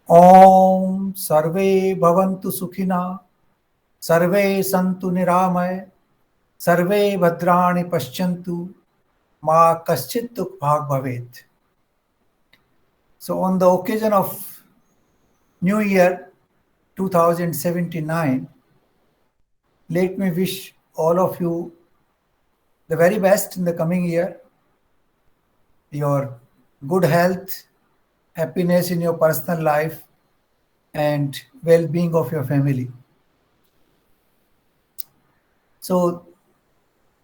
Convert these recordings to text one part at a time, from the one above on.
Om Sarve Bhavantu Sukhina Sarve Santu Niramay Sarve Bhadrani Paschyantu Ma Kaschit Dukh Bhag Bhavet. So on the occasion of New Year 2079, let me wish all of you the very best in the coming year, your good health, happiness in your personal life, and well-being of your family. So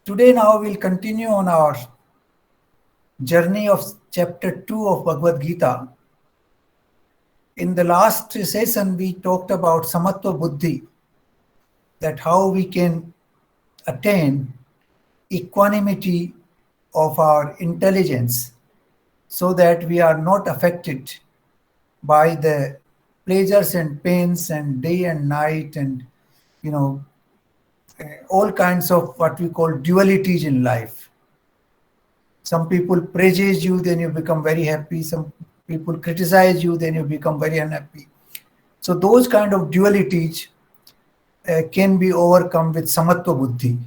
today now we'll continue on our journey of chapter 2 of Bhagavad Gita. In the last session, we talked about Samatva Buddhi, that how we can attain equanimity of our intelligence so that we are not affected by the pleasures and pains and day and night and all kinds of what we call dualities in life. Some people praise you, then you become very happy. Some people criticize you, then you become very unhappy. So those kind of dualities can be overcome with Samatva Buddhi.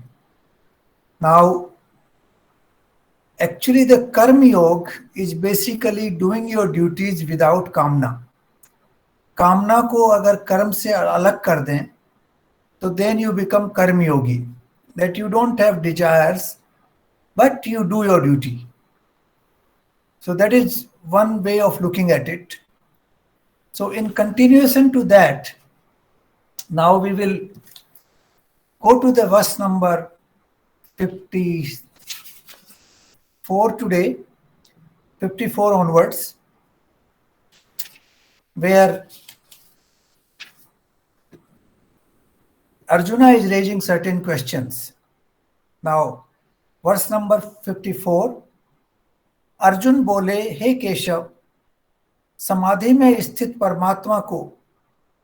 Now, actually the Karma Yoga is basically doing your duties without kamna. कामना को अगर कर्म से अलग कर दें तो then you become karma yogi, that you don't have desires but you do your duty. So that is one way of looking at it. So in continuation to that, now we will go to the verse number 54 today, 54 onwards, where Arjuna is raising certain questions. Now, verse number 54, Arjun बोले, हे केशव, समाधि में स्थित परमात्मा को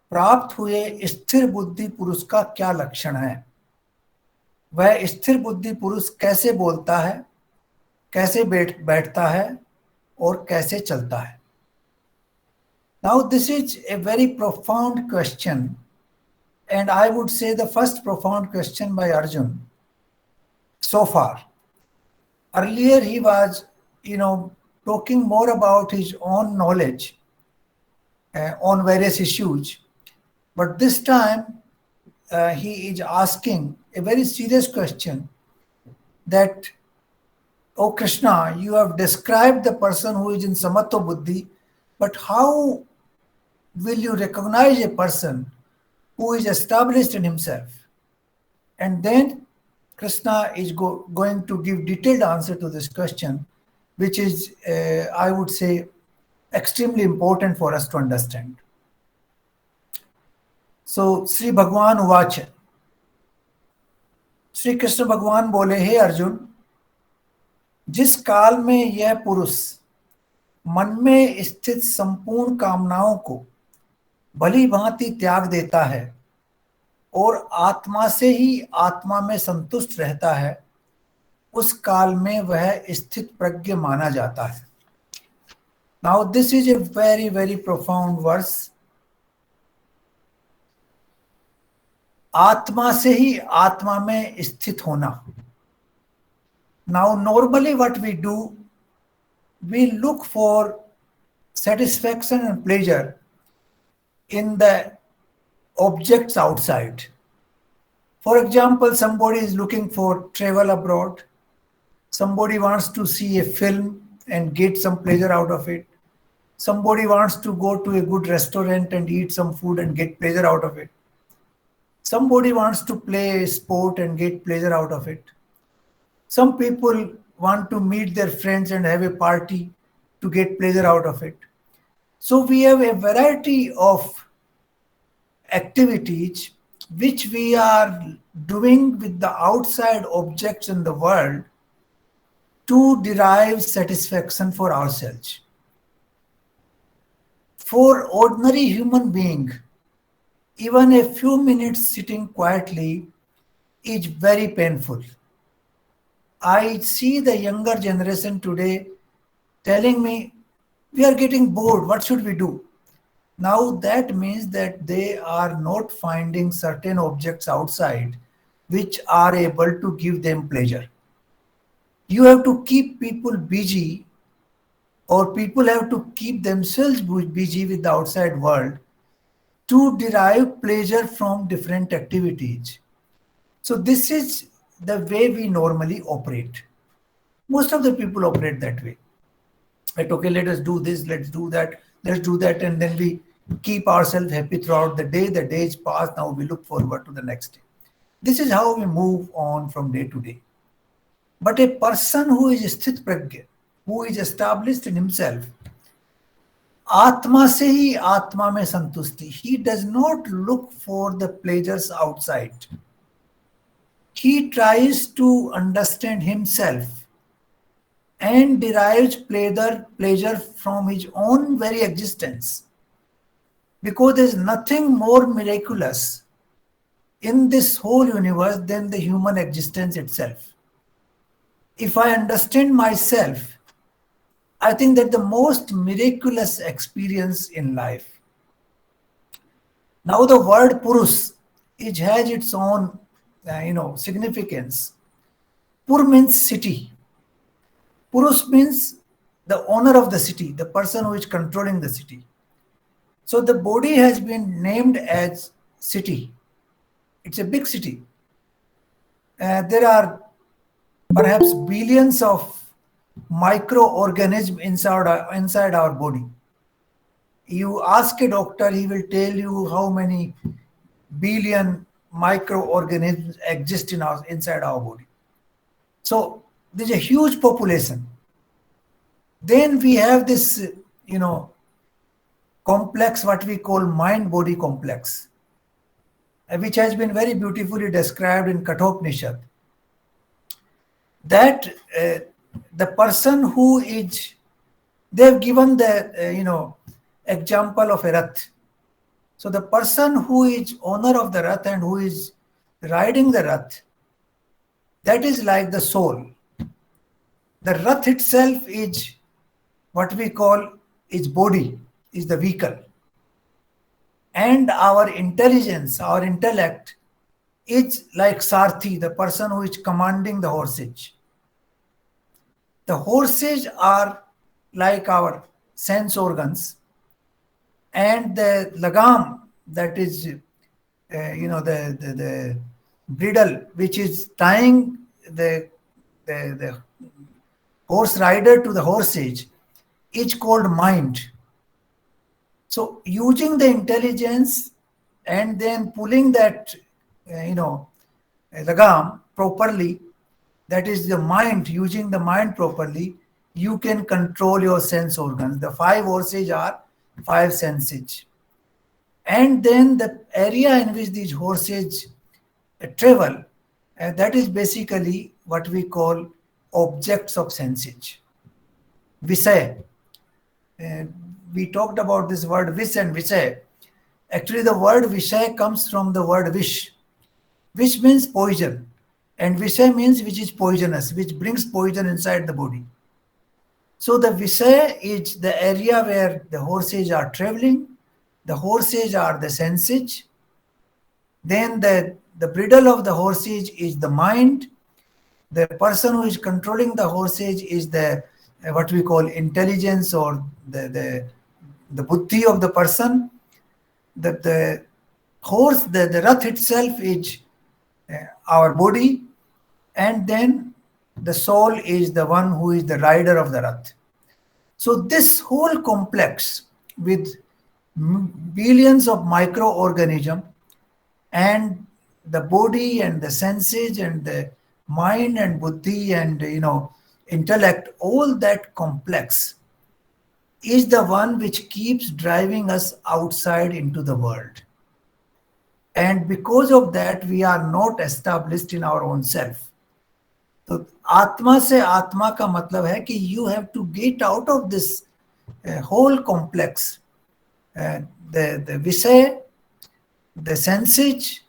प्राप्त हुए स्थिर बुद्धि पुरुष का क्या लक्षण है? वह स्थिर बुद्धि पुरुष कैसे बोलता है, कैसे बैठता है और कैसे चलता है? Now this is a very profound question, and I would say the first profound question by Arjuna so far. Earlier he was talking more about his own knowledge on various issues. But this time he is asking a very serious question that, oh Krishna, you have described the person who is in Samatva Buddhi, but how will you recognize a person who is established in himself? And then Krishna is going to give detailed answer to this question, which is, I would say, extremely important for us to understand. So, Sri Bhagwan Uvacha. Sri Krishna Bhagwan बोले, हे अर्जुन, जिस काल में यह पुरुष मन में स्थित संपूर्ण कामनाओं को भली भांति त्याग देता है और आत्मा से ही आत्मा में संतुष्ट रहता है, उस काल में वह स्थित प्रज्ञ माना जाता है. Now this is a very, very profound verse. आत्मा से ही आत्मा में स्थित होना. Now normally what we do, we look for satisfaction and pleasure in the objects outside. For example, somebody is looking for travel abroad. Somebody wants to see a film and get some pleasure out of it. Somebody wants to go to a good restaurant and eat some food and get pleasure out of it. Somebody wants to play a sport and get pleasure out of it. Some people want to meet their friends and have a party to get pleasure out of it. So we have a variety of activities which we are doing with the outside objects in the world to derive satisfaction for ourselves. For ordinary human being, even a few minutes sitting quietly is very painful. I see the younger generation today telling me, we are getting bored, what should we do? Now that means that they are not finding certain objects outside which are able to give them pleasure. You have to keep people busy, or people have to keep themselves busy with the outside world to derive pleasure from different activities. So this is the way we normally operate. Most of the people operate that way. Like, okay, let us do this, let's do that, and then we keep ourselves happy throughout the day. The days pass, now we look forward to the next day. This is how we move on from day to day. But a person who is sthit pragya, who is established in himself, आत्मा से ही आत्मा में संतुष्टि, he does not look for the pleasures outside. He tries to understand himself and derives pleasure from his own very existence. Because there is nothing more miraculous in this whole universe than the human existence itself. If I understand myself, I think that the most miraculous experience in life. Now the word Purus, it has its own significance. Pur means city. Purus means the owner of the city, the person who is controlling the city. So the body has been named as city. It's a big city. There are perhaps billions of microorganisms inside our body. You ask a doctor, he will tell you how many billion microorganisms exist inside our body. So there's a huge population. Then we have this, complex, what we call mind-body complex, which has been very beautifully described in Kathopanishad. That the person who is, they've given the, example of a rath. So the person who is owner of the rath and who is riding the rath, that is like the soul. The rath itself is what we call its body, is the vehicle. And our intelligence, our intellect, is like Sarthi, the person who is commanding the horses. The horses are like our sense organs, and the lagam, that is, the bridle, which is tying the horse rider to the horses, is called mind. So using the intelligence and then pulling that, lagam properly, that is the mind, using the mind properly, you can control your sense organs. The 5 horses are 5 senses. And then the area in which these horses travel, that is basically what we call objects of senses. Visay. We talked about this word vish and visay. Actually, the word vishay comes from the word vish. Vish means poison, and vishay means which is poisonous, which brings poison inside the body. So the visay is the area where the horses are traveling. The horses are the senses. Then the bridle of the horses is the mind. The person who is controlling the horses is the what we call intelligence, or the buddhi of the person. The horse, the rath itself is our body, and then the soul is the one who is the rider of the rath. So this whole complex with billions of microorganisms and the body and the senses and the mind and buddhi and intellect, all that complex is the one which keeps driving us outside into the world. And because of that, we are not established in our own self. So आत्मा से आत्मा का मतलब है कि you have to get out of this whole complex, the visay, the senses,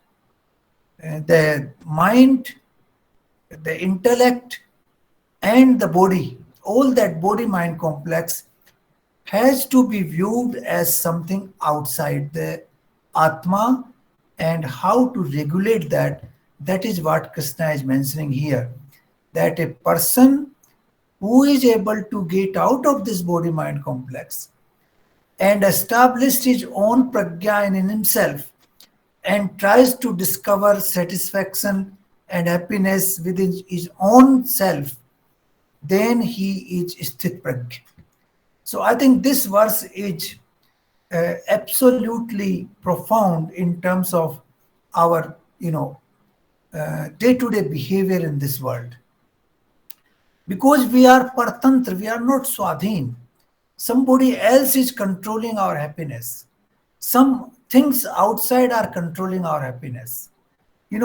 the mind, the intellect, and the body, all that body mind complex, has to be viewed as something outside the Atma, and how to regulate that. That is what Krishna is mentioning here. That a person who is able to get out of this body mind complex and establish his own pragya in himself and tries to discover satisfaction and happiness within his own self, then he is sthit pragya. So I think this verse is absolutely profound in terms of our, day-to-day behavior in this world. Because we are partantra, we are not swadhin. Somebody else is controlling our happiness. Some things outside are controlling our happiness.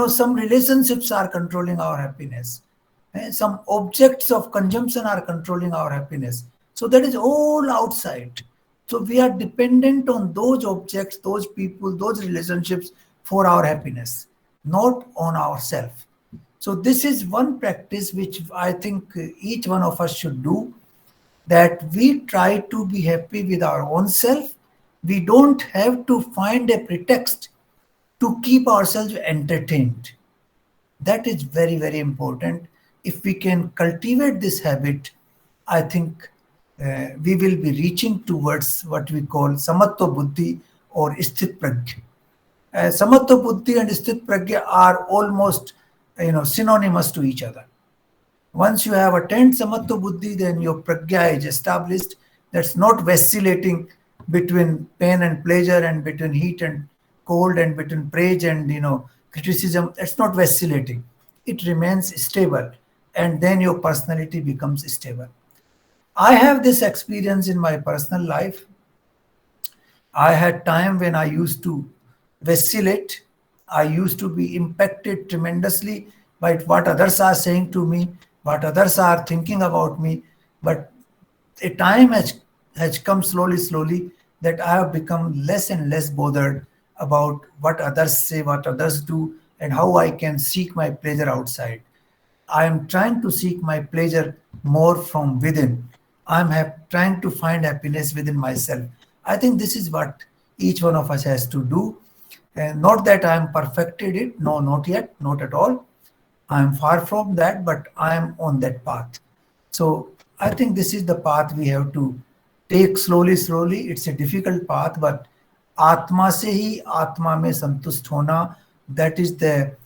Some relationships are controlling our happiness. Some objects of consumption are controlling our happiness. So that is all outside. So we are dependent on those objects, those people, those relationships for our happiness, not on ourselves. So this is one practice which I think each one of us should do, that we try to be happy with our own self. We don't have to find a pretext to keep ourselves entertained. That is very, very important. If we can cultivate this habit, I think we will be reaching towards what we call samatva buddhi or sthit pragya. Samatva buddhi and sthit pragya are almost synonymous to each other. Once you have attained samatva buddhi, then your pragya is established. That's not vacillating between pain and pleasure, and between heat and cold, and between praise and criticism. That's not vacillating. It remains stable, and then your personality becomes stable. I have this experience in my personal life. I had time when I used to vacillate. I used to be impacted tremendously by what others are saying to me, what others are thinking about me. But a time has come slowly, slowly, that I have become less and less bothered about what others say, what others do, and how I can seek my pleasure outside. I am trying to seek my pleasure more from within. Trying to find happiness within myself. I think this is what each one of us has to do. And not that I am perfected it. No, not yet, not at all. I am far from that, but I am on that path. So I think this is the path we have to take slowly, slowly. It's a difficult path, but Atma se hi Atma mein santust hona. That is the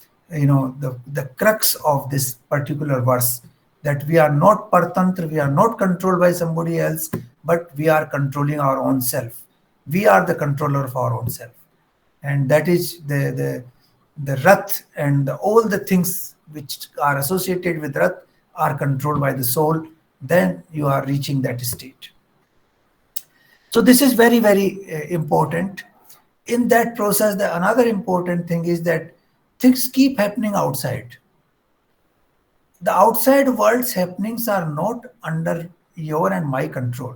crux of this particular verse. That we are not partantra, we are not controlled by somebody else, but we are controlling our own self. We are the controller of our own self, and that is the rath, and all the things which are associated with rath are controlled by the soul. Then you are reaching that state. So this is very, very important. In that process, another important thing is that things keep happening outside. The outside world's happenings are not under your and my control.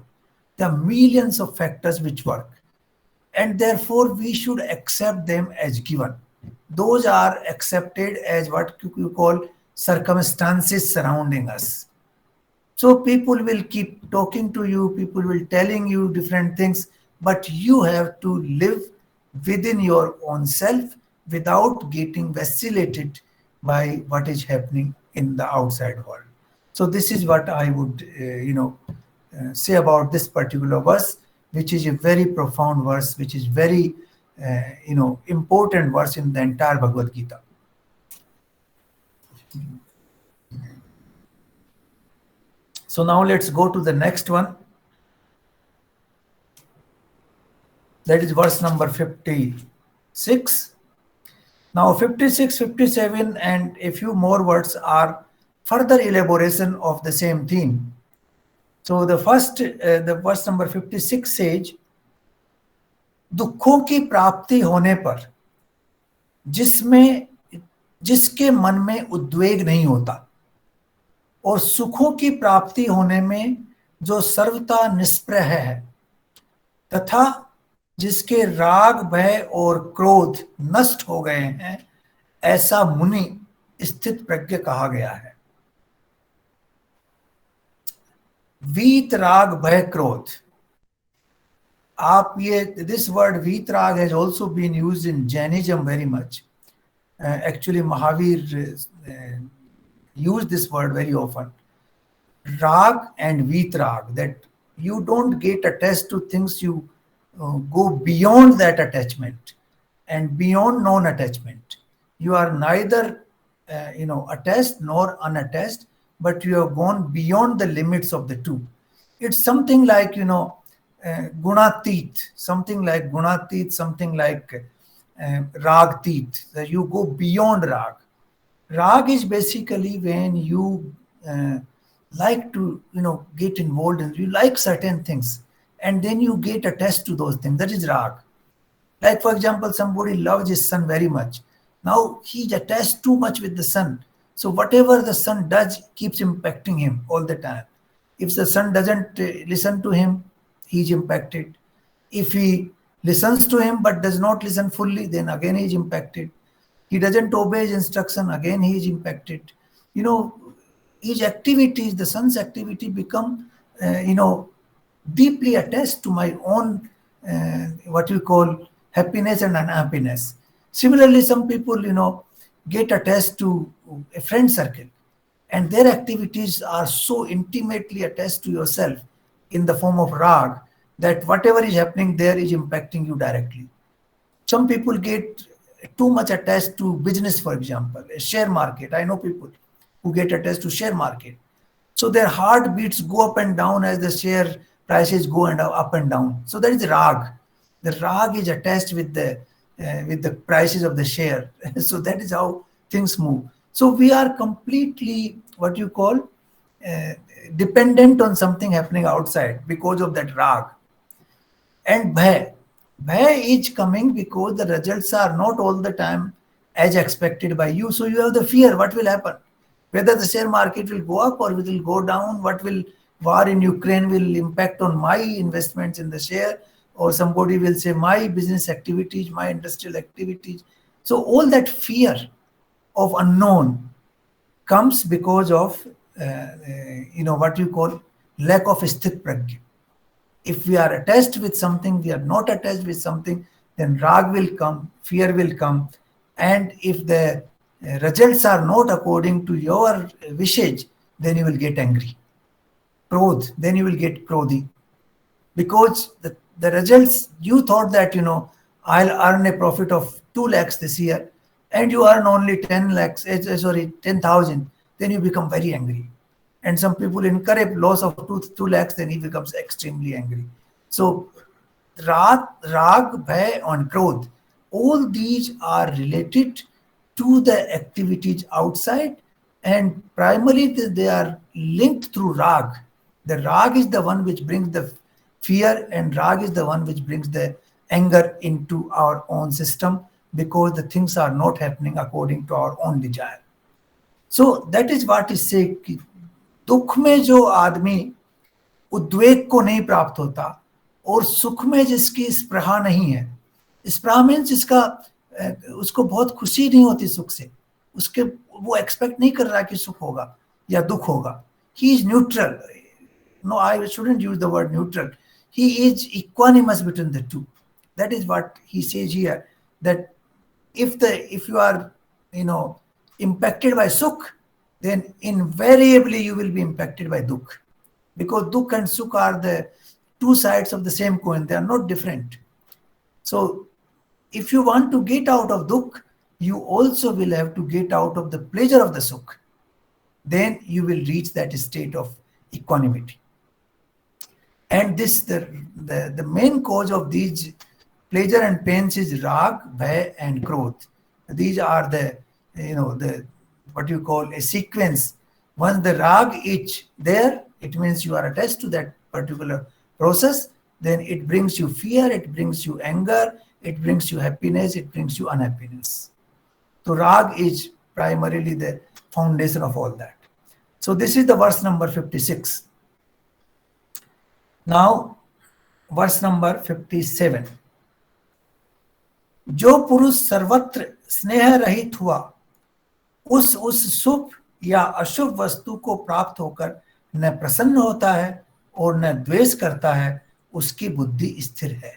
There are millions of factors which work, and therefore we should accept them as given. Those are accepted as what you call circumstances surrounding us. So people will keep talking to you, people will telling you different things, but you have to live within your own self without getting vacillated by what is happening in the outside world. So this is what I would, say about this particular verse, which is a very profound verse, which is very, important verse in the entire Bhagavad Gita. So now let's go to the next one. That is verse number 56. Now 56, 57 and a few more words are further elaboration of the same theme. So the verse number 56 says, दुखों की प्राप्ति होने पर जिसके मन में उद्वेग नहीं होता, और सुखों की प्राप्ति होने में जो सर्वथा निष्प्रह है, तथा जिसके राग भय और क्रोध नष्ट हो गए हैं, ऐसा मुनि स्थित प्रज्ञ कहा गया है. वीत राग भय क्रोध, आप ये, this word vitrag has also been used in Jainism very much. Actually, Mahavir used this word very often. Rag and vitrag, that you don't get attached to things, you go beyond that attachment and beyond non-attachment. You are neither attached nor unattached, but you have gone beyond the limits of the two. It's something like gunatit, something like gunatit, something like ragtit, that you go beyond rag. Rag is basically when you like to get involved in, you like certain things and then you get attached to those things. That is rag. Like, for example, somebody loves his son very much. Now he's attached too much with the son. So whatever the son does keeps impacting him all the time. If the son doesn't listen to him, he's impacted. If he listens to him but does not listen fully, then again he is impacted. He doesn't obey his instruction, again he is impacted. His activities, the son's activity become, deeply attached to my own, what you call, happiness and unhappiness. Similarly, some people, get attached to a friend circle and their activities are so intimately attached to yourself in the form of rag that whatever is happening there is impacting you directly. Some people get too much attached to business, for example, a share market. I know people who get attached to share market. So their heartbeats go up and down as the share prices go and up and down. So that is rag. The rag is attached with the prices of the share. So that is how things move. So we are completely, what you call, dependent on something happening outside because of that rag. And bhay. Bhay is coming because the results are not all the time as expected by you. So you have the fear, what will happen? Whether the share market will go up or it will go down, what will war in Ukraine will impact on my investments in the share, or somebody will say my business activities, my industrial activities. So all that fear of unknown comes because of, what you call, lack of sthit prajna. If we are attached with something, we are not attached with something, then rag will come, fear will come. And if the results are not according to your wishes, then you will get angry. Krodh, then you will get krodhi. Because the results, you thought that, I'll earn a profit of 2 lakhs this year, and you earn only 10 lakhs, 10,000, then you become very angry. And some people incur a loss of 2 lakhs, then he becomes extremely angry. So rag, bhay, and krodh, all these are related to the activities outside, and primarily they are linked through rag. The rag is the one which brings the fear, and rag is the one which brings the anger into our own system because the things are not happening according to our own desire. So that is what is say कि दुख में जो आदमी उद्वेग को नहीं प्राप्त होता और सुख में जिसकी स्पृहा नहीं है, स्पृहा मीन्स जिसका उसको बहुत खुशी नहीं होती सुख से, उसके वो एक्सपेक्ट नहीं कर रहा कि सुख होगा या दुख होगा. He is neutral. No, I shouldn't use the word neutral. He is equanimous between the two. That is what he says here, that if you are impacted by sukh, then invariably you will be impacted by dukh, because dukh and sukh are the two sides of the same coin. They are not different. So if you want to get out of dukh, you also will have to get out of the pleasure of the sukh. Then you will reach that state of equanimity. And this the main cause of these pleasure and pains is rag, bhay, and krodh. These are the what you call a sequence. Once the rag is there, it means you are attached to that particular process. Then it brings you fear, it brings you anger, it brings you happiness, it brings you unhappiness. So rag is primarily the foundation of all that. So this is the verse number 56. Now, verse number 57. जो पुरुष सर्वत्र स्नेह रहित हुआ, उस शुभ या अशुभ वस्तु को प्राप्त होकर न प्रसन्न होता है और न द्वेष करता है, उसकी बुद्धि स्थिर है.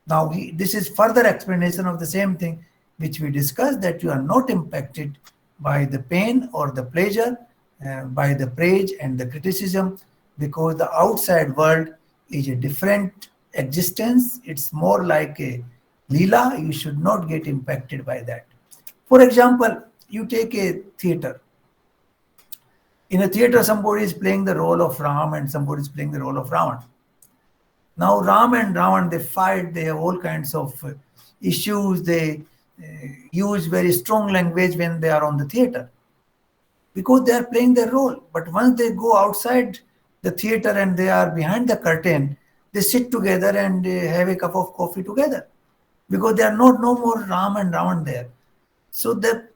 Now, this is further explanation of the same thing which we discussed, that you are not impacted by the pain or the pleasure, by the praise and the criticism, because the outside world is a different existence. It's more like a Leela. You should not get impacted by that. For example, you take a theater. In a theater, somebody is playing the role of Ram and somebody is playing the role of Ravan. Now, Ram and Ravan, they fight, they have all kinds of issues, they use very strong language when they are on the theater, because they are playing their role. But once they go outside the theater and they are behind the curtain, they sit together and have a cup of coffee together, because there are no more Ram and Ravan there. So the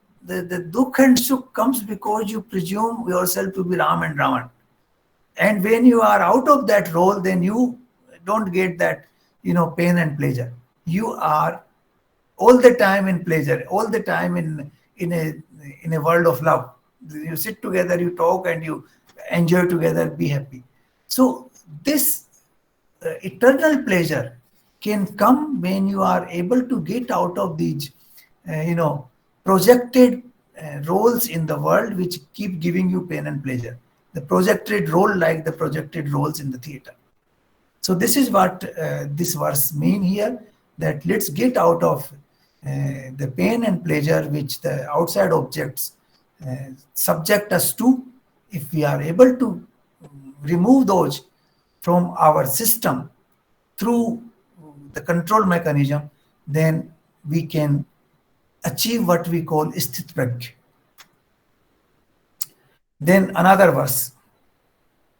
dukh and sukh comes because you presume yourself to be Ram and Ravan. And when you are out of that role, then you don't get that, pain and pleasure. You are all the time in pleasure, all the time in a world of love. You sit together, you talk, and you enjoy together, be happy. So this eternal pleasure can come when you are able to get out of these, projected roles in the world which keep giving you pain and pleasure. The projected role, like the projected roles in the theater. So this is what this verse mean here, that let's get out of the pain and pleasure which the outside objects subject us to. If we are able to remove those from our system through the control mechanism, then we can achieve what we call sthit prajna. Then another verse.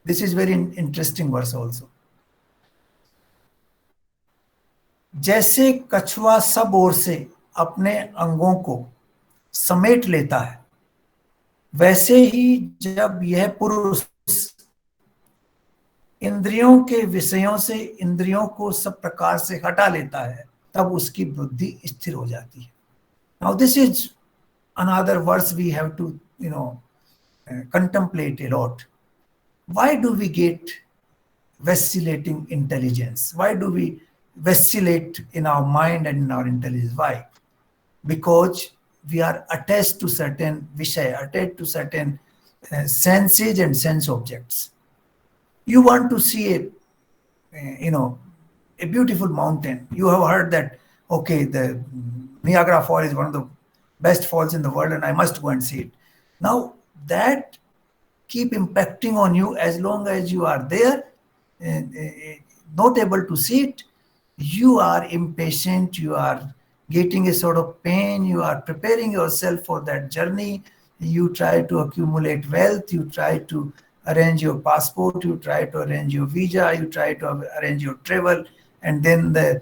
This is very interesting verse also. जैसे कछुआ सब ओर से अपने अंगों को समेट लेता है, वैसे ही जब यह पुरुष इंद्रियों के विषयों से इंद्रियों को सब प्रकार से हटा लेता है, तब उसकी बुद्धि स्थिर हो जाती है. Now this is another verse we have to, contemplate a lot. Why do we get vacillating intelligence? Why do we vacillate in our mind and in our intelligence? Why? Because we are attached to certain vishaya, attached to certain senses and sense objects. You want to see a beautiful mountain. You have heard that, okay, the Niagara Falls is one of the best falls in the world and I must go and see it. Now that keep impacting on you as long as you are there, not able to see it. You are impatient, you are getting a sort of pain, you are preparing yourself for that journey. You try to accumulate wealth, you try to arrange your passport, you try to arrange your visa, you try to arrange your travel, and then the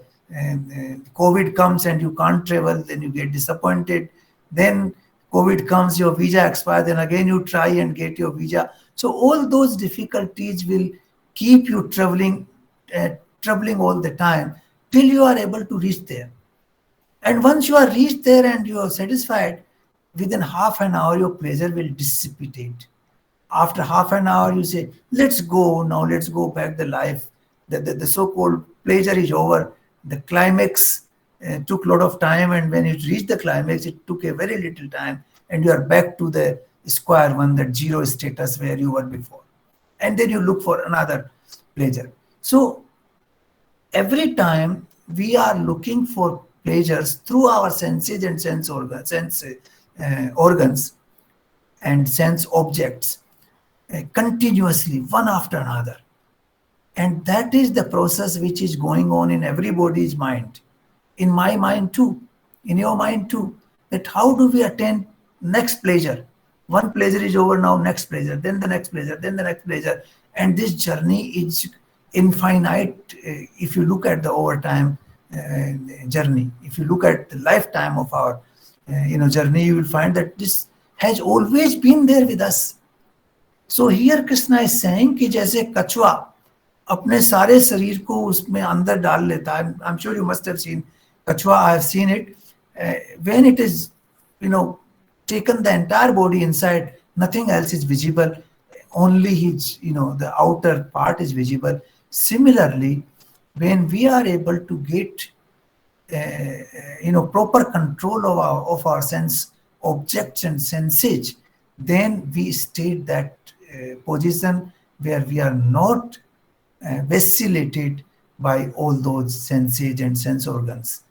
COVID comes and you can't travel, then you get disappointed. Then COVID comes, your visa expires, then again you try and get your visa. So all those difficulties will keep you troubling all the time till you are able to reach there. And once you are reached there and you are satisfied, within half an hour your pleasure will dissipate. After half an hour you say, let's go now, let's go back the life. The so-called pleasure is over. The climax took a lot of time, and when it reached the climax, it took a very little time, and you are back to the square one, that zero status where you were before. And then you look for another pleasure. So every time we are looking for pleasures through our senses and sense organs and sense objects, continuously, one after another. And that is the process which is going on in everybody's mind. In my mind too, in your mind too, that how do we attain next pleasure? One pleasure is over, now next pleasure, then the next pleasure, then the next pleasure. And this journey is infinite. If you look at the overtime journey, if you look at the lifetime of our journey, you will find that this has always been there with us. So here Krishna is saying कि जैसे कछुआ अपने सारे शरीर को उसमें अंदर डाल लेता है. I'm sure you must have seen कछुआ. I have seen it. When it is, taken the entire body inside, nothing else is visible. Only his, the outer part is visible. Similarly, when we are able to get proper control of our sense objects and senses, then we state that position where we are not vacillated by all those senses and sense organs.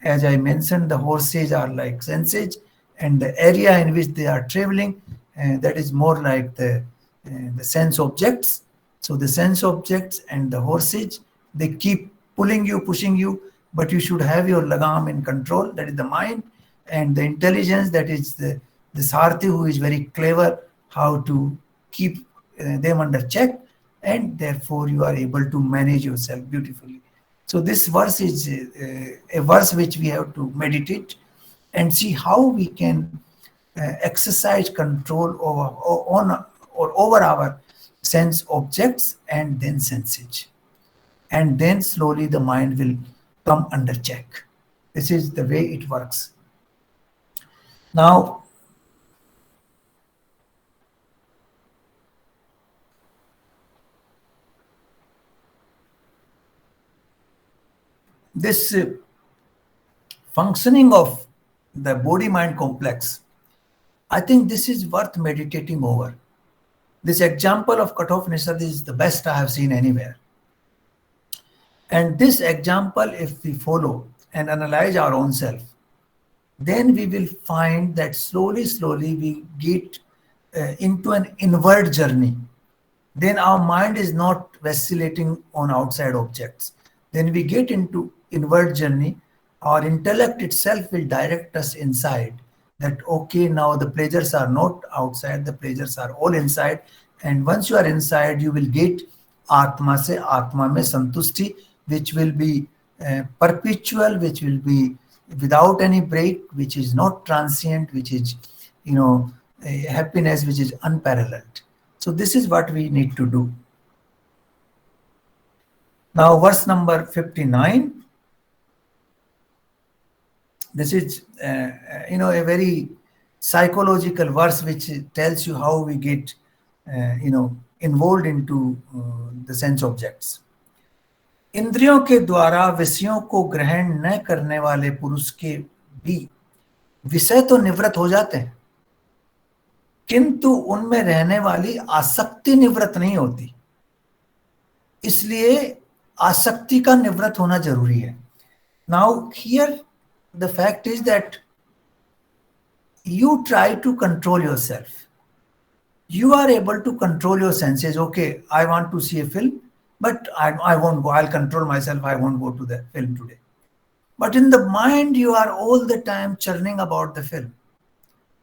As I mentioned, the horses are like senses, and the area in which they are traveling, that is more like the sense objects. So the sense objects and the horses, they keep pulling you, pushing you, but you should have your lagam in control. That is the mind, and the intelligence. That is the sarthi, who is very clever how to keep them under check, and therefore you are able to manage yourself beautifully. So this verse is a verse which we have to meditate and see how we can exercise control over our sense objects and then senses. And then slowly the mind will come under check. This is the way it works. Now, this functioning of the body-mind complex, I think this is worth meditating over. This example of Kathopanishad is the best I have seen anywhere. And this example, if we follow and analyze our own self, then we will find that slowly, slowly we get into an inward journey. Then our mind is not vacillating on outside objects. Then we get into inward journey. Our intellect itself will direct us inside, that okay, now the pleasures are not outside, the pleasures are all inside. And once you are inside, you will get Atma se Atma mein santushti, which will be perpetual, which will be without any break, which is not transient, which is, a happiness which is unparalleled. So this is what we need to do. Now, verse number 59. This is, a very psychological verse which tells you how we get, involved into the sense objects. इंद्रियों के द्वारा विषयों को ग्रहण न करने वाले पुरुष के भी विषय तो निवृत्त हो जाते हैं, किंतु उनमें रहने वाली आसक्ति निवृत्त नहीं होती. इसलिए आसक्ति का निवृत्त होना जरूरी है. Now here the fact is that you try to control yourself. You are able to control your senses. Okay, I want to see a film, but I won't go. I'll control myself. I won't go to the film today. But in the mind, you are all the time churning about the film.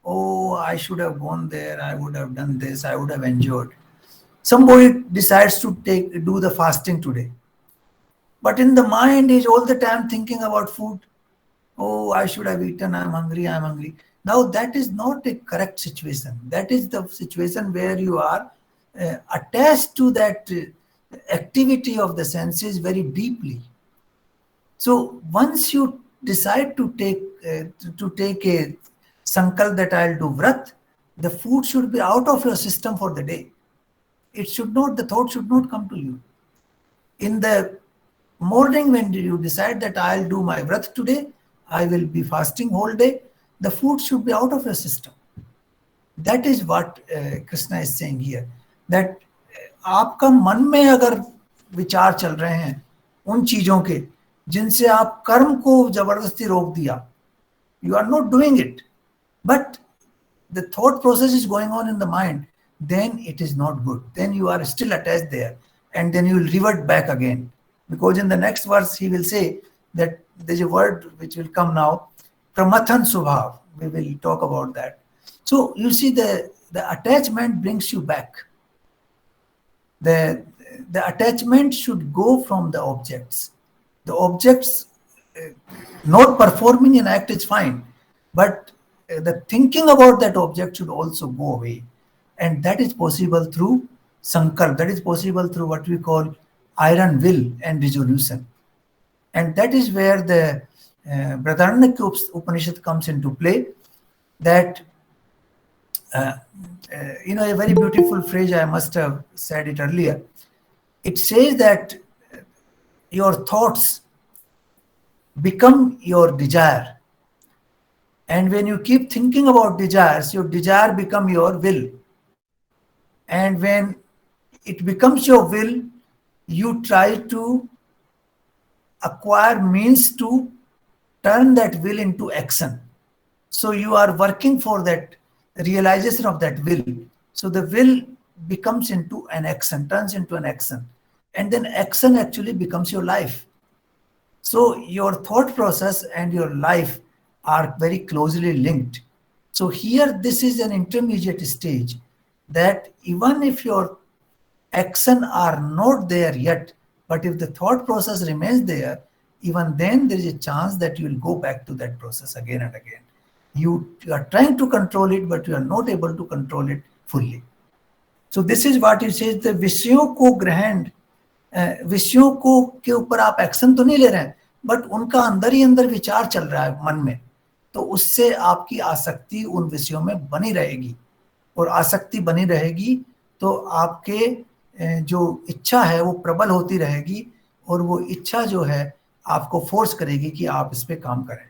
Oh, I should have gone there. I would have done this. I would have enjoyed. Somebody decides to do the fasting today. But in the mind, he's all the time thinking about food. Oh, I should have eaten. I'm hungry. I'm hungry. Now, that is not a correct situation. That is the situation where you are attached to that activity of the senses very deeply. So once you decide to take a sankalp that I'll do vrat, the food should be out of your system for the day. It should not, the thought should not come to you. In the morning, when you decide that I'll do my vrat today, I will be fasting whole day, the food should be out of your system. That is what Krishna is saying here. That आपका मन में अगर विचार चल रहे हैं उन चीजों के जिनसे आप कर्म को जबरदस्ती रोक दिया, you are not doing it, but the thought process is going on in the mind, then it is not good. Then you are still attached there, and then you will revert back again. Because in the next verse he will say that there's a word which will come now, pramathan subhav. We will talk about that. So you see, the attachment brings you back. The attachment should go from the objects. The objects not performing an act is fine, but the thinking about that object should also go away. And that is possible through sankalp. That is possible through what we call iron will and resolution. And that is where the Brihadaranyaka Upanishad comes into play. That a very beautiful phrase, I must have said it earlier. It says that your thoughts become your desire. And when you keep thinking about desires, your desire become your will. And when it becomes your will, you try to acquire means to turn that will into action. So you are working for that realization of that will. So the will becomes into an action, turns into an action. And then action actually becomes your life. So your thought process and your life are very closely linked. So here, this is an intermediate stage that even if your action are not there yet, but if the thought process remains there, even then there is a chance that you will go back to that process again and again. You are trying to control it, but you are not able to control it fully. So this is what it says, the विषयों को ग्रहण, विषयों को के ऊपर आप action तो नहीं ले रहे हैं, बट उनका अंदर ही अंदर विचार चल रहा है मन में, तो उससे आपकी आसक्ति उन विषयों में बनी रहेगी, और आसक्ति बनी रहेगी तो आपके जो इच्छा है वो प्रबल होती रहेगी, और वो इच्छा जो है आपको फोर्स करेगी कि आप इस पे काम करें.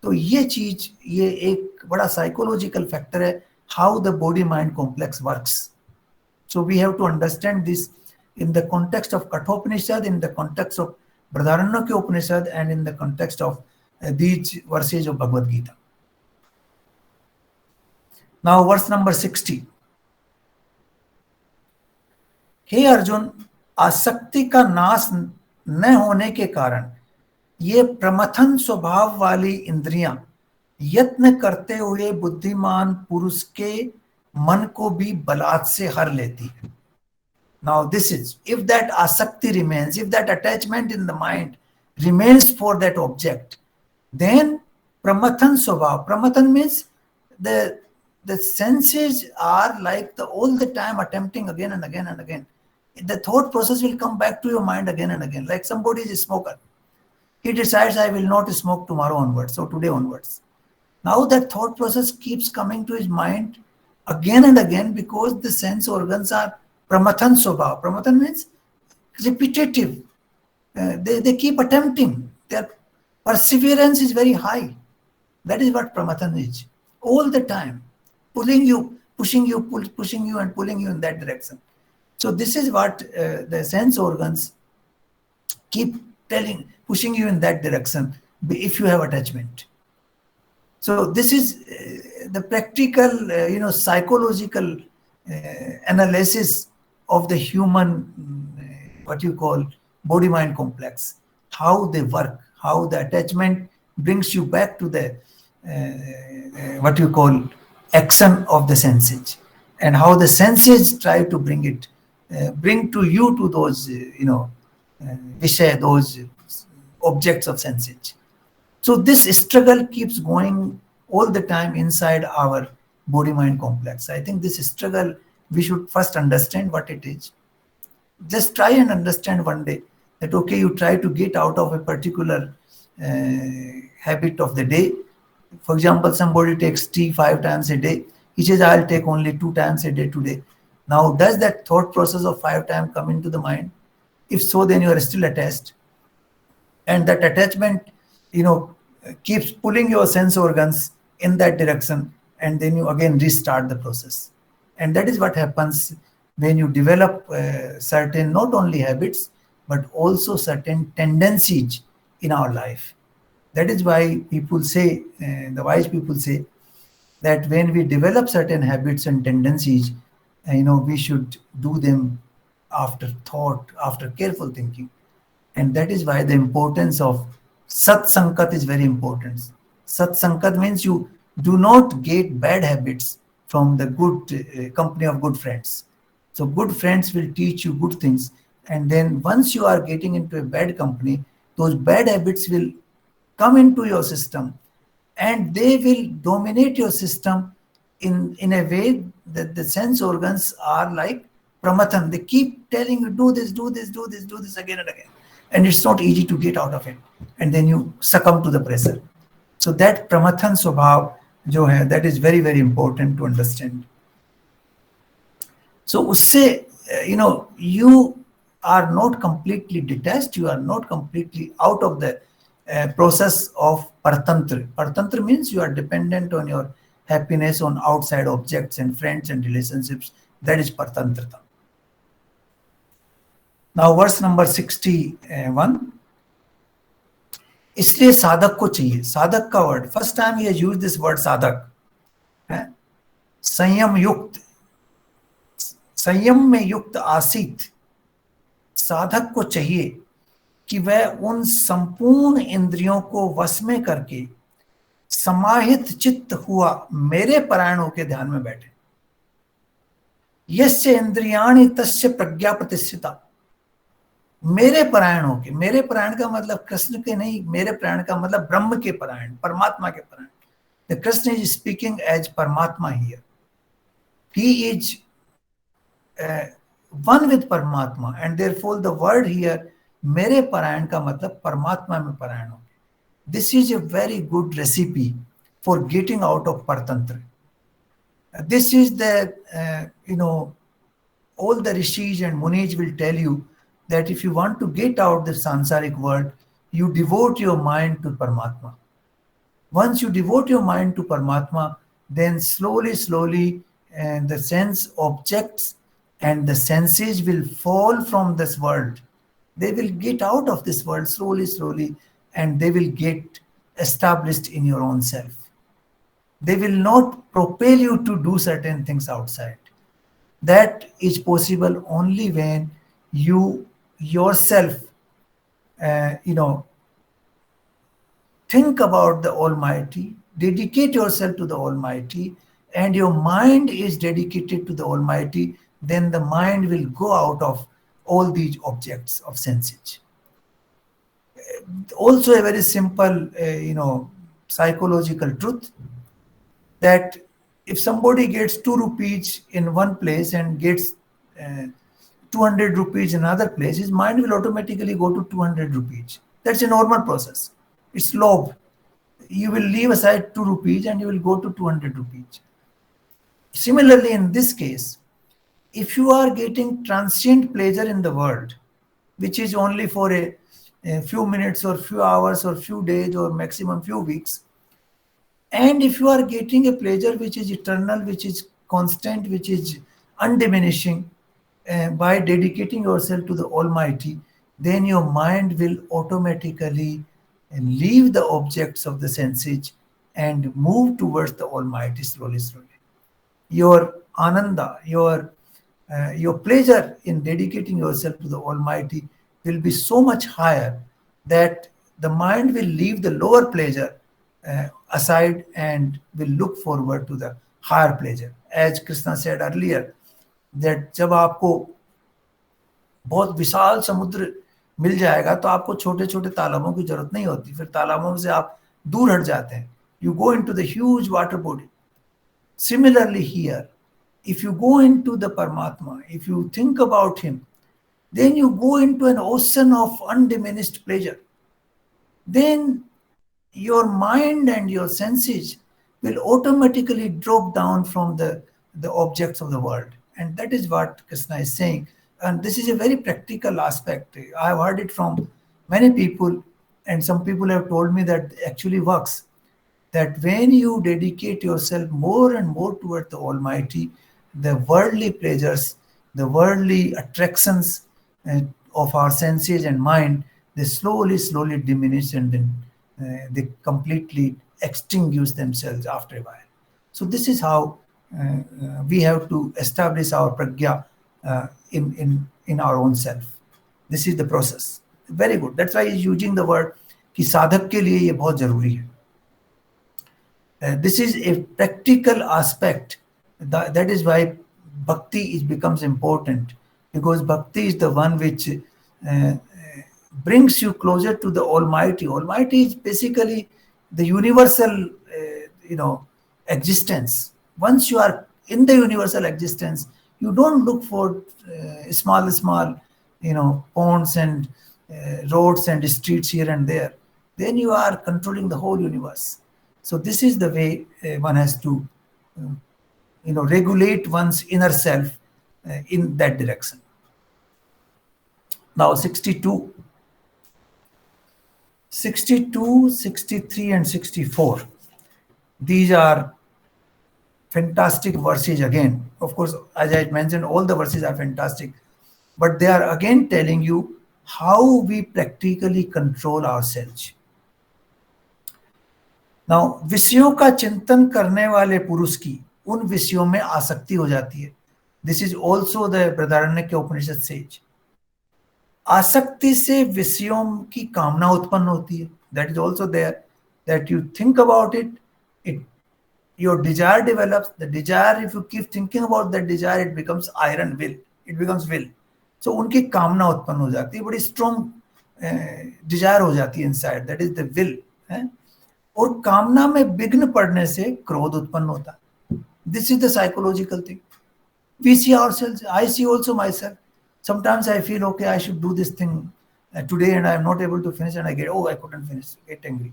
तो ये चीज, ये एक बड़ा साइकोलॉजिकल फैक्टर है, how the body mind complex works. So we have to understand this in the context of Kathopanishad, in the context of Brihadaranyaka Upanishad, and in the context of these verses of Bhagavad Gita. Now verse number 60. हे अर्जुन, आसक्ति का नाश न होने के कारण ये प्रमथन स्वभाव वाली इंद्रियां यत्न करते हुए बुद्धिमान पुरुष के मन को भी बलात् से हर लेती है. Now this is, if that asakti remains, if that attachment in the mind remains for that object, then pramathan swabhav. Pramathan means the senses are like all the time attempting again and again and again. The thought process will come back to your mind again and again. Like somebody is a smoker. He decides, I will not smoke tomorrow onwards, or today onwards. Now that thought process keeps coming to his mind again and again, because the sense organs are pramathan swabhav. Pramathan means repetitive. They keep attempting. Their perseverance is very high. That is what pramathan is. All the time. Pulling you, pushing you, pushing you and pulling you in that direction. So this is what the sense organs keep pushing you in that direction if you have attachment. So this is the practical, psychological analysis of the human, what you call body mind complex, how they work, how the attachment brings you back to the what you call action of the senses, and how the senses try to bring to you to those vishaya, those objects of senses. So this struggle keeps going all the time inside our body mind complex. I think this struggle, we should first understand what it is. Just try and understand one day that, okay, you try to get out of a particular habit of the day. For example, somebody takes tea 5 times a day. He says, I'll take only 2 times a day today. Now, does that thought process of 5 times come into the mind? If so, then you are still attached. And that attachment, keeps pulling your sense organs in that direction, and then you again restart the process. And that is what happens when you develop certain, not only habits, but also certain tendencies in our life. That is why people say, the wise people say, that when we develop certain habits and tendencies, we should do them after thought, after careful thinking. And that is why the importance of Sat Sankat is very important. Sat Sankat means you do not get bad habits from the good company of good friends. So good friends will teach you good things. And then once you are getting into a bad company, those bad habits will come into your system, and they will dominate your system in a way that the sense organs are like pramathan. They keep telling you, do this, do this, do this, do this again and again. And it's not easy to get out of it. And then you succumb to the pressure. So that pramathan swabhav, jo hai, that is very, very important to understand. So usse, you are not completely detached, you are not completely out of the process of paratantra. Paratantra means you are dependent on your happiness on outside objects and friends and relationships. That is paratantrata. Now verse number 61. इसलिए साधक को चाहिए, साधक का word, first time he use this word साधक, संयम युक्त, संयम में युक्त आसीत साधक को चाहिए कि वह उन संपूर्ण इंद्रियों को वश में करके समाहित चित्त हुआ मेरे परायण होकर ध्यान में बैठे। यस्य इंद्रियाणि तस्य प्रज्ञा प्रतिष्ठिता, मेरे परायण होके, मेरे परायण का मतलब कृष्ण के नहीं, मेरे परायण का मतलब ब्रह्म के परायण, परमात्मा के परायण। The Krishna is speaking as Paramatma here, he is one with Paramatma, and therefore the word here मेरे परायण का मतलब परमात्मा में परायण हो। This is a very good recipe for getting out of paratantra. This is the all the rishis and munis will tell you that if you want to get out the sansaric world, you devote your mind to Paramatma. Once you devote your mind to Paramatma, then slowly, and the sense objects and the senses will fall from this world. They will get out of this world slowly, and they will get established in your own self. They will not propel you to do certain things outside. That is possible only when you yourself, think about the Almighty, dedicate yourself to the Almighty, and your mind is dedicated to the Almighty, then the mind will go out of all these objects of senses. Also a very simple, psychological truth, that if somebody gets 2 rupees in one place and gets 200 rupees in another place, his mind will automatically go to 200 rupees. That's a normal process. It's love. You will leave aside 2 rupees and you will go to 200 rupees. Similarly, in this case, if you are getting transient pleasure in the world, which is only for a few minutes or few hours or few days or maximum few weeks, and if you are getting a pleasure which is eternal, which is constant, which is undiminishing, by dedicating yourself to the Almighty, then your mind will automatically leave the objects of the senses and move towards the Almighty slowly. Your ananda, your pleasure in dedicating yourself to the Almighty will be so much higher that the mind will leave the lower pleasure aside and will look forward to the higher pleasure. As Krishna said earlier, that जब आपको बहुत विशाल समुद्र मिल जाएगा तो आपको छोटे छोटे तालाबों की जरूरत नहीं होती, फिर तालाबों से आप दूर हट जाते हैं. You go into the huge water body. Similarly here, if you go into the Paramatma, if you think about him, then you go into an ocean of undiminished pleasure. Then your mind and your senses will automatically drop down from the objects of the world. And that is what Krishna is saying. And this is a very practical aspect. I have heard it from many people, and some people have told me that actually works. That when you dedicate yourself more and more toward the Almighty, the worldly pleasures, the worldly attractions of our senses and mind, they slowly diminish, and then they completely extinguish themselves after a while. So this is how we have to establish our pragya in our own self. This is the process. Very good. That's why he's using the word कि साधक के लिए ये बहुत जरूरी है. This is a practical aspect. That is why bhakti becomes important, because bhakti is the one which brings you closer to the Almighty. Almighty is basically the universal, existence. Once you are in the universal existence, you don't look for small, ponds and roads and streets here and there. Then you are controlling the whole universe. So this is the way one has to, regulate one's inner self in that direction. Now 62, 62, 63 and 64. These are fantastic verses again. Of course, as I mentioned, all the verses are fantastic, but they are again telling you how we practically control ourselves. Now, विषयों का चिंतन करने वाले पुरुष की उन विषयों में आसक्ति हो जाती है. This is also the Brihadaranyaka Upanishad says. आसक्ति से विषयों की कामना उत्पन्न होती है. That is also there, that you think about it, your desire develops. The desire, if you keep thinking about that desire, it becomes iron will. It becomes will. So उनकी कामना उत्पन्न हो जाती है, बड़ी strong desire हो जाती है inside. That is the will. और कामना में विघ्न पड़ने से क्रोध उत्पन्न होता है. This is the psychological thing. We see ourselves. I see also myself. Sometimes I feel, okay, I should do this thing today and I am not able to finish, and I couldn't finish, get angry.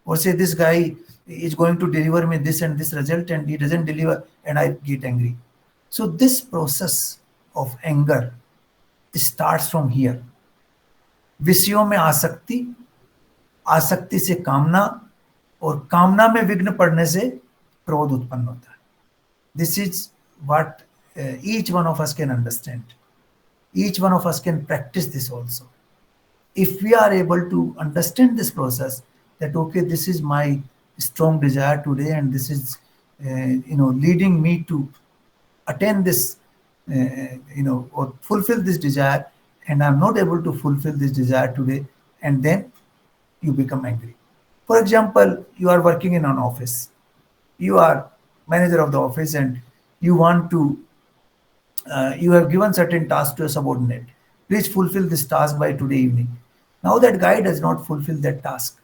Or say this guy is going to deliver me this and this result and he doesn't deliver, and I get angry. So this process of anger starts from here. विषयों में आसक्ति, आसक्ति से कामना, और कामना में विघ्न पड़ने से क्रोध उत्पन्न होता है. This is what each one of us can understand. Each one of us can practice this also. If we are able to understand this process, that okay, this is my strong desire today, and this is leading me to attain this, or fulfill this desire, and I'm not able to fulfill this desire today, and then you become angry. For example, you are working in an office. You are manager of the office, and you want to, you have given certain task to a subordinate. Please fulfill this task by today evening. Now that guy does not fulfill that task.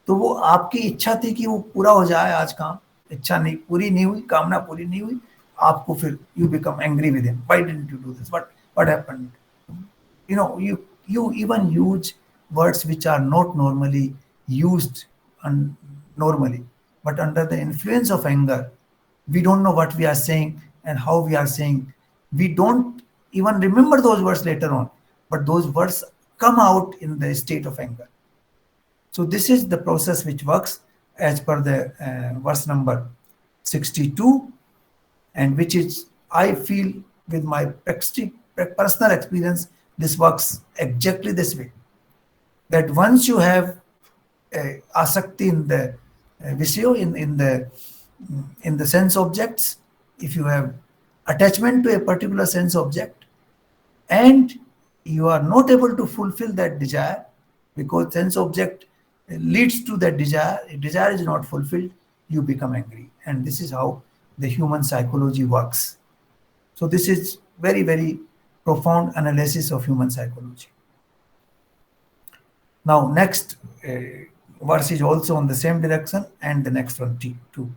तो वो आपकी इच्छा थी कि वो पूरा हो जाए आज काम, इच्छा नहीं पूरी नहीं हुई, कामना पूरी नहीं हुई, आपको फिर you become angry with him. Why didn't you do this? What happened? You even use words which are not normally used normally, but under the influence of anger, we don't know what we are saying and how we are saying. We don't even remember those words later on, but those words come out in the state of anger. So this is the process which works as per the verse number 62, and which is, I feel with my personal experience, this works exactly this way. That once you have asakti in the visyo, in the sense objects, if you have attachment to a particular sense object, and you are not able to fulfill that desire because sense object leads to that desire is not fulfilled, you become angry. And this is how the human psychology works. So this is very, very profound analysis of human psychology. Now next verse is also on the same direction, and the next one too.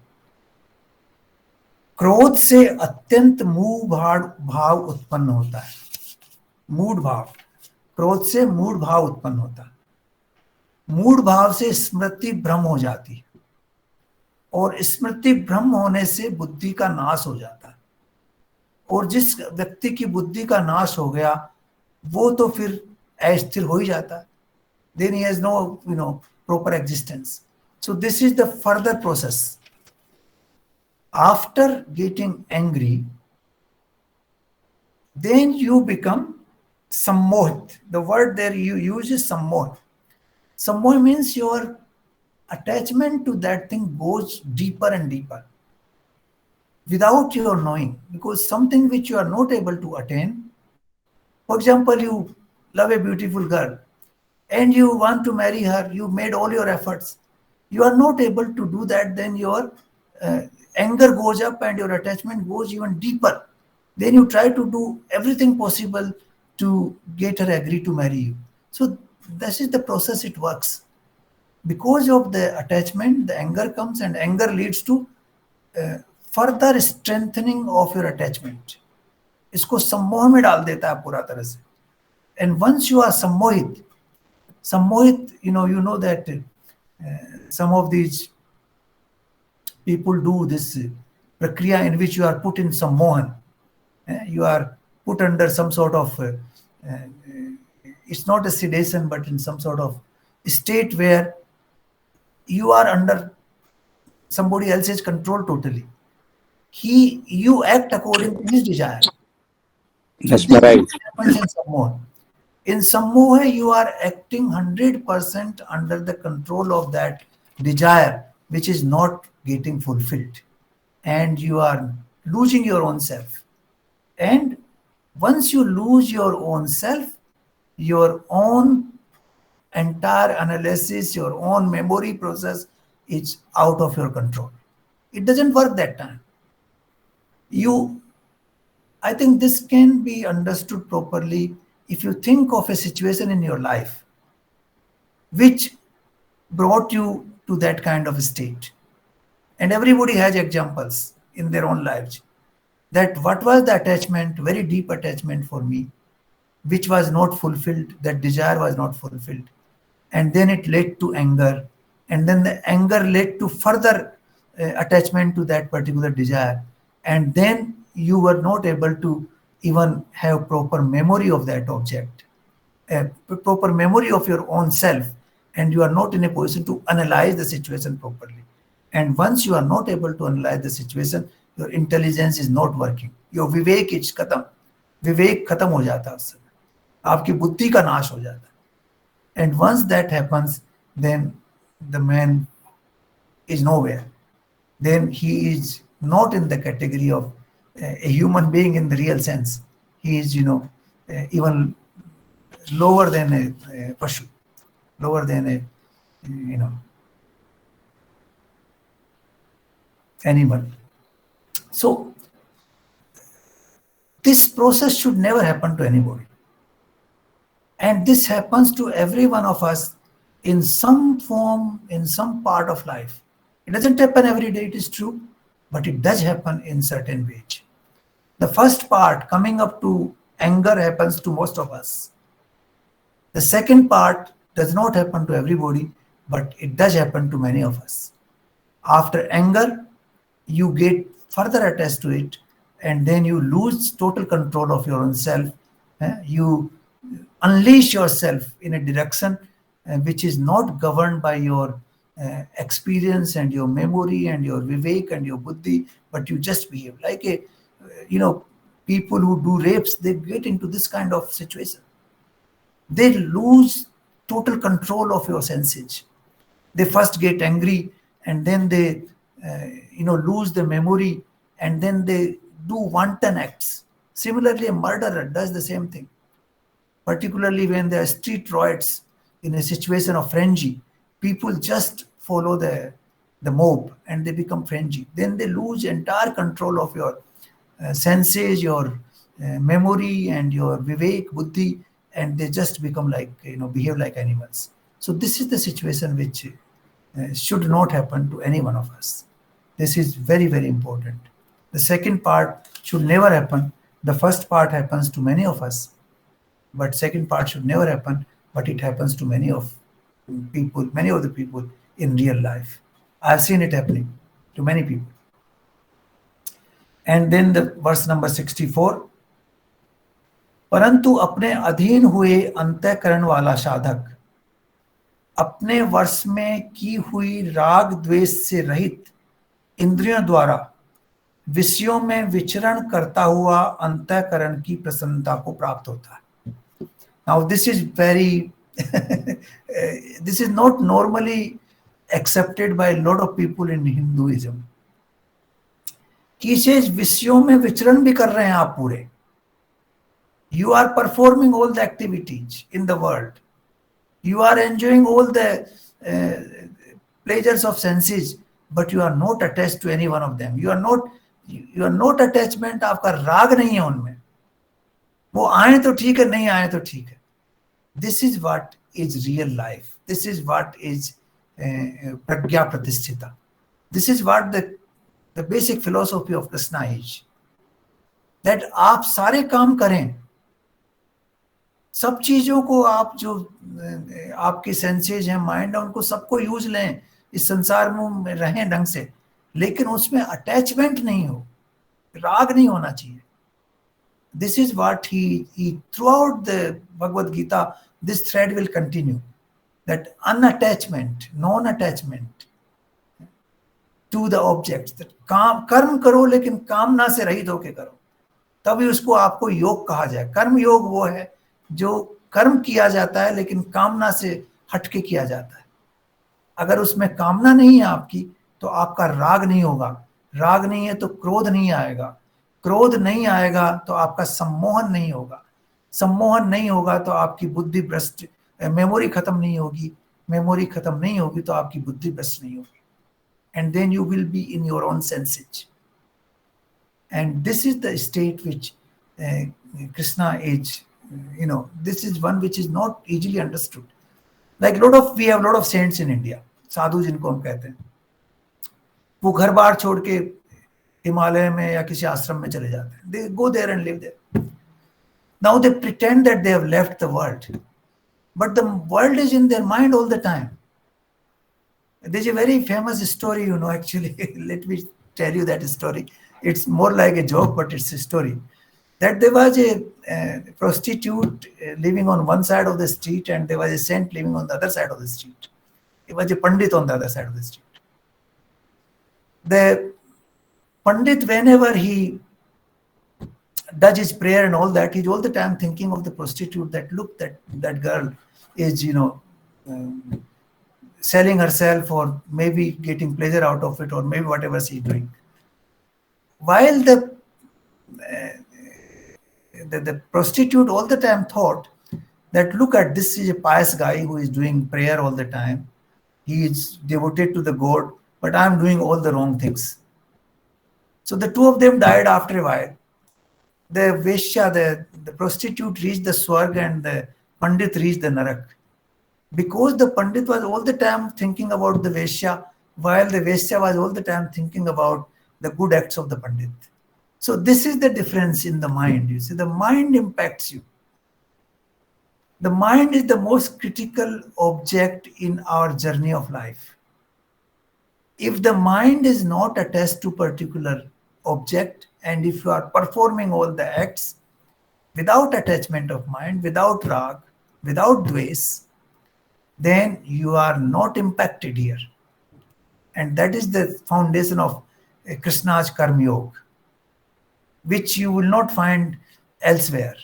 क्रोध से अत्यंत मूढ़ भाव उत्पन्न होता है. मूढ़ भाव, क्रोध से मूढ़ भाव उत्पन्न होता है. मूढ़ भाव से स्मृति भ्रम हो जाती है, और स्मृति भ्रम होने से बुद्धि का नाश हो जाता है. और जिस व्यक्ति की बुद्धि का नाश हो गया, वो तो फिर अस्थिर हो ही जाता है. Then he has no proper existence. So this is the further process. After getting angry, then you become sammohit. The word there you use is sammoh. Sammoh means your attachment to that thing goes deeper and deeper without your knowing, because something which you are not able to attain. For example, you love a beautiful girl and you want to marry her, you made all your efforts, you are not able to do that, then your anger goes up and your attachment goes even deeper. Then you try to do everything possible to get her agree to marry you. So this is the process it works. Because of the attachment, the anger comes, and anger leads to further strengthening of your attachment. इसको सम्मोह में डाल देता है पूरा तरह से. And once you are sammohit, you know that some of these people do this prakriya in which you are put in sammohan. You are put under some sort of it's not a sedation, but in some sort of state where you are under somebody else's control totally. You act according to his desire. So this mesmerized. happens in Sammoha. In Sammoha, you are acting 100% under the control of that desire, which is not getting fulfilled. And you are losing your own self. And once you lose your own self, your own entire analysis, your own memory process is out of your control. It doesn't work that time. I think this can be understood properly if you think of a situation in your life which brought you to that kind of state. And everybody has examples in their own lives that what was the attachment, very deep attachment for me, which was not fulfilled, that desire was not fulfilled. And then it led to anger. And then the anger led to further attachment to that particular desire. And then you were not able to even have proper memory of that object, a proper memory of your own self, and you are not in a position to analyze the situation properly. And once you are not able to analyze the situation, your intelligence is not working. Your vivek is khatam. विवेक खत्म हो जाता है उस समय, आपकी बुद्धि का नाश हो जाता है. And once that happens, then the man is nowhere. Then he is not in the category of a human being in the real sense. He is, even lower than a pashu, lower than a, animal. So this process should never happen to anybody. And this happens to every one of us in some form, in some part of life. It doesn't happen every day, it is true, but it does happen in certain ways. The first part, coming up to anger, happens to most of us. The second part does not happen to everybody, but it does happen to many of us. After anger, you get further attached to it, and then you lose total control of your own self. You unleash yourself in a direction which is not governed by your experience and your memory and your vivek and your buddhi, but you just behave like a, people who do rapes, they get into this kind of situation. They lose total control of your senses. They first get angry, and then they, lose the memory, and then they do wanton acts. Similarly, a murderer does the same thing, particularly when there are street riots in a situation of frenzy. People just follow the mob and they become frenzy. Then they lose entire control of your senses, your memory, and your vivek, buddhi, and they just become like, behave like animals. So this is the situation which should not happen to any one of us. This is very, very important. The second part should never happen. The first part happens to many of us, but second part should never happen, but it happens to many of the people in real life. I've seen it happening to many people. And then the verse number 64, परंतु अपने अधीन हुए अंतःकरण वाला साधक अपने वश में की हुई राग द्वेष से रहित इंद्रियों द्वारा विषयों में विचरण करता हुआ अंतःकरण की प्रसन्नता को प्राप्त होता है. Now this is very this is not normally accepted by a lot of people in Hinduism. कि विषयों में विचरण भी कर रहे हैं आप पूरे. You are performing all the activities in the world. You are enjoying all the pleasures of senses, but you are not attached to any one of them. You are not attachment. आपका राग नहीं है उनमें. वो आए तो ठीक है, नहीं आए तो ठीक है. This is what is real life. This is what is pragya pratisthita. This is what the basic philosophy of Krishna is. That आप सारे काम करें, सब चीजों को आप जो आपके सेंसेज हैं, माइंड है, उनको सबको यूज लें, इस संसार में रहें ढंग से, लेकिन उसमें अटैचमेंट नहीं हो, राग नहीं होना चाहिए. This is what he throughout the Bhagavad Gita, this thread will continue. That unattachment, non-attachment to the objects. That कर्म करो लेकिन कामना से रहित होके करो, तभी उसको आपको योग कहा जाए. कर्म योग वो है जो कर्म किया जाता है लेकिन कामना से हटके किया जाता है. अगर उसमें कामना नहीं है आपकी तो आपका राग नहीं होगा. राग नहीं है तो क्रोध नहीं आएगा. क्रोध नहीं आएगा तो आपका सम्मोहन नहीं होगा. सम्मोहन नहीं होगा तो आपकी बुद्धि भ्रष्ट, मेमोरी खत्म नहीं होगी. मेमोरी खत्म नहीं होगी तो आपकी बुद्धि भ्रष्ट नहीं होगी. And then you will be in your own senses. And this is the state which Krishna is, this is one which is not easily understood. Like we have a lot of saints in India, साधु जिनको हम कहते हैं. वो घर बार छोड़ के हिमालय में या किसी आश्रम में चले जाते हैं. They go there and live there. Now they pretend that they have left the world, but the world is in their mind all the time. There's a very famous story, actually. Let me tell you that story. It's more like a joke, but it's a story. That there was a prostitute living on one side of the street, and there was a saint living on the other side of the street. There was a pandit on the other side of the street. The pandit, whenever he does his prayer and all that, he's all the time thinking of the prostitute, that look, that girl is, selling herself, or maybe getting pleasure out of it, or maybe whatever she's doing. While the prostitute all the time thought that, look at this, is a pious guy who is doing prayer all the time. He is devoted to the God, but I'm doing all the wrong things. So the two of them died after a while. The Vaishya, the prostitute, reached the Swarg, and the Pandit reached the Narak. Because the Pandit was all the time thinking about the Vaishya, while the Vaishya was all the time thinking about the good acts of the Pandit. So this is the difference in the mind. You see, the mind impacts you. The mind is the most critical object in our journey of life. If the mind is not attached to particular object, and if you are performing all the acts without attachment of mind, without rag, without dvesh, then you are not impacted here. And that is the foundation of Krishna's Karma Yoga, which you will not find elsewhere.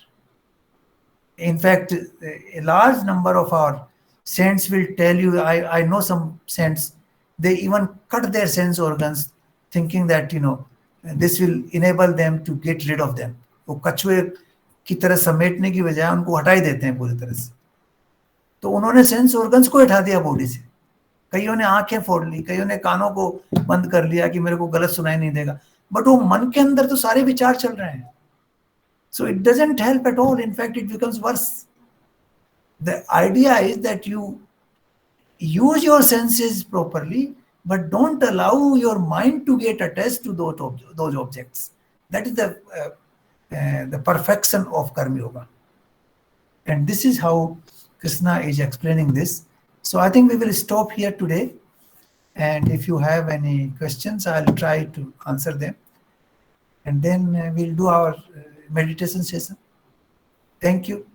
In fact, a large number of our saints will tell you, I know some saints, they even cut their sense organs thinking that, this will enable them to get rid of them. वो कछुए की तरह समेटने की बजाय उनको हटा ही देते हैं पूरी तरह से. तो उन्होंने सेंस ऑर्गन्स को हटा दिया बॉडी से. कईयों ने आंखें फोड़ ली, कईयों ने कानों को बंद कर लिया कि मेरे को गलत सुनाई नहीं देगा. बट वो मन के अंदर तो सारे विचार चल रहे हैं. So it doesn't help at all. In fact, it becomes worse. The idea is that you use your senses properly, but don't allow your mind to get attached to those objects. That is the perfection of Karma Yoga. And this is how Krishna is explaining this. So I think we will stop here today. And if you have any questions, I'll try to answer them. And then we'll do our meditation session. Thank you.